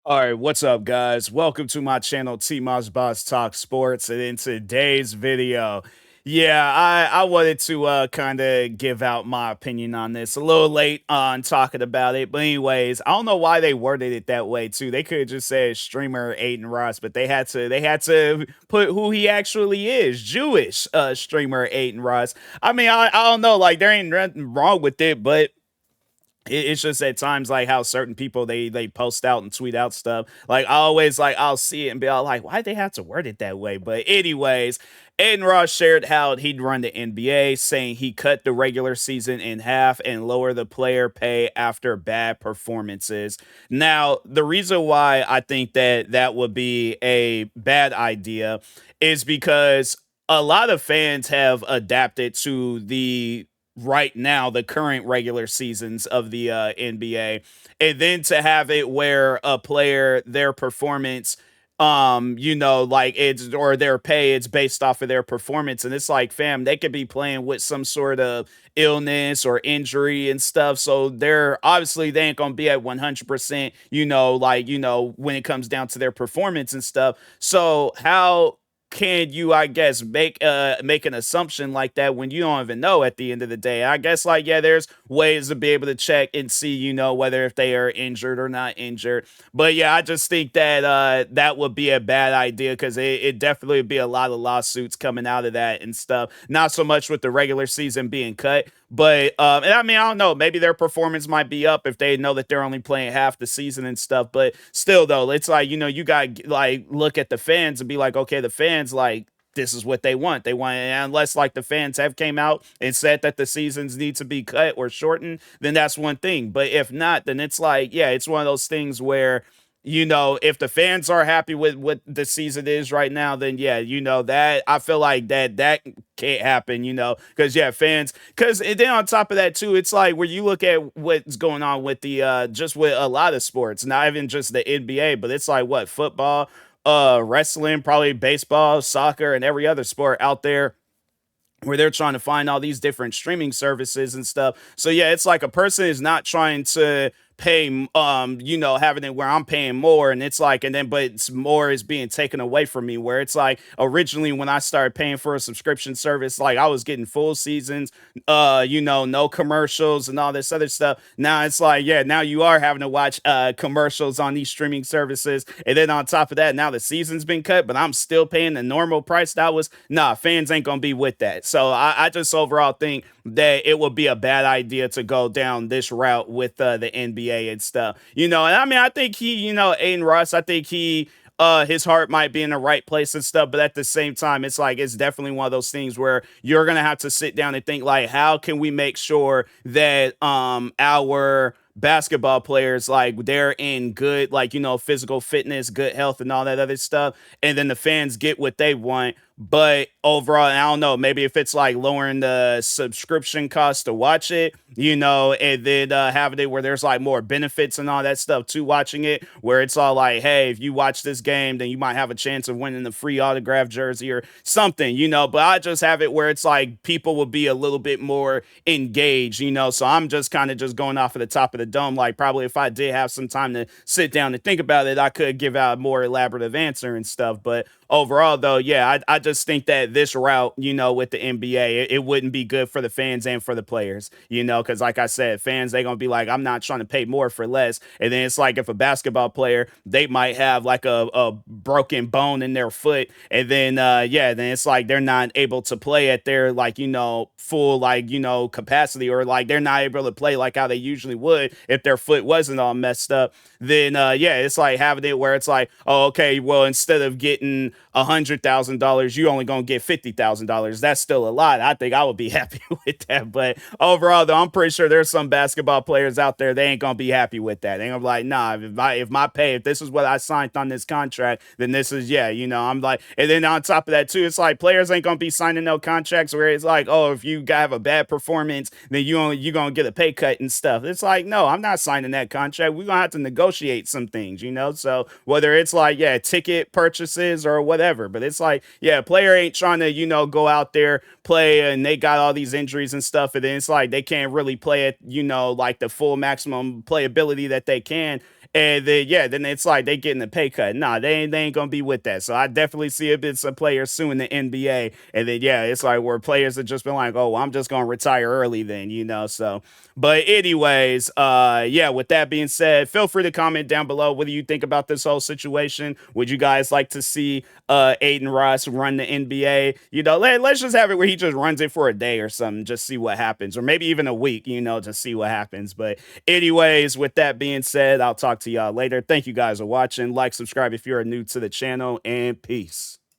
All right, what's up, guys? Welcome to my channel, TMossBoss Talk Sports. And in today's video, I wanted to kind of give out my opinion on this. A little late on talking about it, but anyways, I don't know why they worded it that way too. They could have just said streamer Adin Ross, but they had to put who he actually is, Jewish streamer Adin Ross. I mean, I don't know, like there ain't nothing wrong with it, but it's just at times like how certain people they post out and tweet out stuff. Like I always like I'll see it and be all like, why they have to word it that way? But anyways, Aiden Ross shared how he'd run the NBA, saying he cut the regular season in half and lower the player pay after bad performances. Now, the reason why I think that that would be a bad idea is because a lot of fans have adapted to the right now the current regular seasons of the NBA, and then to have it where a player their performance like it's or their pay it's based off of their performance, and it's like fam, they could be playing with some sort of illness or injury and stuff, so they're obviously they ain't gonna be at 100%, when it comes down to their performance and stuff. So how can you, I guess, make an assumption like that when you don't even know at the end of the day? I guess like yeah, there's ways to be able to check and see, whether if they are injured or not injured. But yeah, I just think that that would be a bad idea because it definitely would be a lot of lawsuits coming out of that and stuff. Not so much with the regular season being cut, but and I mean, I don't know, maybe their performance might be up if they know that they're only playing half the season and stuff. But still, though, it's like you got to like look at the fans and be like, okay, the fans like this is what they want. They want, and unless like the fans have came out and said that the seasons need to be cut or shortened, then that's one thing. But if not, then it's like, yeah, it's one of those things where if the fans are happy with what the season is right now, then yeah, that I feel like that can't happen, because yeah, fans, because then on top of that too, it's like where you look at what's going on with the just with a lot of sports, not even just the NBA, but it's like what football, wrestling, probably baseball, soccer, and every other sport out there where they're trying to find all these different streaming services and stuff. So yeah, it's like a person is not trying to pay having it where I'm paying more, and it's like, and then but it's more is being taken away from me, where it's like originally when I started paying for a subscription service, like I was getting full seasons, no commercials and all this other stuff. Now it's like, yeah, now you are having to watch commercials on these streaming services, and then on top of that, now the season's been cut, but I'm still paying the normal price. That was nah, fans ain't gonna be with that. So I just overall think that it would be a bad idea to go down this route with the NBA and stuff. And I mean, I think Aiden Ross, I think his heart might be in the right place and stuff, but at the same time, it's like it's definitely one of those things where you're gonna have to sit down and think like, how can we make sure that our basketball players like they're in good like physical fitness, good health, and all that other stuff, and then the fans get what they want. But overall, I don't know, maybe if it's like lowering the subscription cost to watch it, and then having it where there's like more benefits and all that stuff to watching it, where it's all like, hey, if you watch this game, then you might have a chance of winning the free autograph jersey or something, But I just have it where it's like people will be a little bit more engaged, So I'm just kind of just going off of the top of the dome. Like probably if I did have some time to sit down and think about it, I could give out a more elaborative answer and stuff. But overall, though, yeah, I just think that this route, with the NBA, it wouldn't be good for the fans and for the players, because like I said, fans, they going to be like, I'm not trying to pay more for less. And then it's like if a basketball player, they might have like a broken bone in their foot. And then, then it's like they're not able to play at their like, full like, capacity, or like they're not able to play like how they usually would if their foot wasn't all messed up. Then, it's like having it where it's like, oh, okay, well, instead of getting $100,000, you only gonna get $50,000. That's still a lot. I think I would be happy with that. But overall, though, I'm pretty sure there's some basketball players out there they ain't gonna be happy with that. They gonna be like, nah, if this is what I signed on this contract, then this is I'm like, and then on top of that too, it's like players ain't gonna be signing no contracts where it's like, oh, if you have a bad performance, then you gonna get a pay cut and stuff. It's like, no, I'm not signing that contract. We're gonna have to negotiate some things, So whether it's like, yeah, ticket purchases or whatever, but it's like, yeah, player ain't trying to, go out there, play, and they got all these injuries and stuff, and then it's like they can't really play at, like the full maximum playability that they can. And then yeah, then it's like they getting a pay cut. Nah, they ain't gonna be with that. So I definitely see a bit some players suing the NBA, and then yeah, it's like where players have just been like, oh, well, I'm just gonna retire early then, So, but anyways, yeah. With that being said, feel free to comment down below. What do you think about this whole situation? Would you guys like to see Adin Ross run the NBA? Let's just have it where he just runs it for a day or something, just see what happens, or maybe even a week, just see what happens. But anyways, with that being said, I'll talk to y'all later. Thank you guys for watching. Like, subscribe if you're new to the channel, and peace.